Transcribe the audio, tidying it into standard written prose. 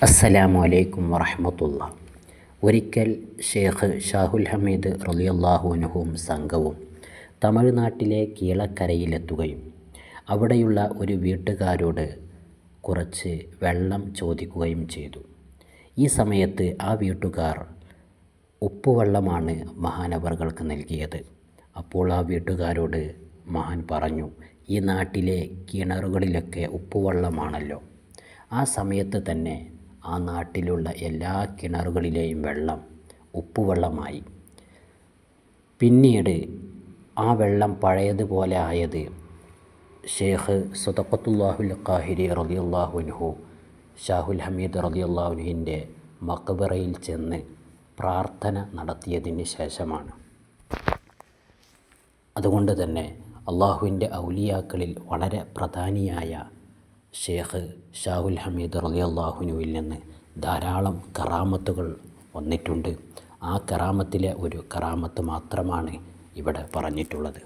അസ്സലാമു അലൈക്കും വറഹ്മത്തുള്ളാ. ഒരിക്കൽ ഷേഖ് ഷാഹുൽ ഹമീദ് റളിയല്ലാഹു അൻഹുവും സംഘവും തമിഴ്നാട്ടിലെ കീഴക്കരയിലെത്തുകയും അവിടെയുള്ള ഒരു വീട്ടുകാരോട് കുറച്ച് വെള്ളം ചോദിക്കുകയും ചെയ്തു. ഈ സമയത്ത് ആ വീട്ടുകാർ ഉപ്പുവെള്ളമാണ് മഹാനവർകൾക്ക് നൽകിയത്. അപ്പോൾ ആ വീട്ടുകാരോട് മഹാൻ പറഞ്ഞു, ഈ നാട്ടിലെ കിണറുകളിലൊക്കെ ഉപ്പുവെള്ളമാണല്ലോ. ആ സമയത്ത് തന്നെ ആ നാട്ടിലുള്ള എല്ലാ കിണറുകളിലെയും വെള്ളം ഉപ്പുവെള്ളമായി. പിന്നീട് ആ വെള്ളം പഴയതുപോലെ ആയത് ഷേഖ് സദഖത്തുല്ലാഹുൽ ഖാഹിരി റളിയല്ലാഹു അൻഹു ഷാഹുൽ ഹമീദ് റളിയല്ലാഹു അൻഹുവിൻ്റെ മഖ്ബറയിൽ ചെന്ന് പ്രാർത്ഥന നടത്തിയതിന് ശേഷമാണ്. അതുകൊണ്ട് തന്നെ അള്ളാഹുവിൻ്റെ ഔലിയാക്കളിൽ വളരെ പ്രധാനിയായ ഷേഖ് ഷാഹുൽ ഹമീദ് റളിയല്ലാഹു അൻഹുവിൽ നിന്ന് ധാരാളം കറാമത്തുകൾ വന്നിട്ടുണ്ട്. ആ കറാമത്തിലെ ഒരു കറാമത്ത് മാത്രമാണ് ഇവിടെ പറഞ്ഞിട്ടുള്ളത്.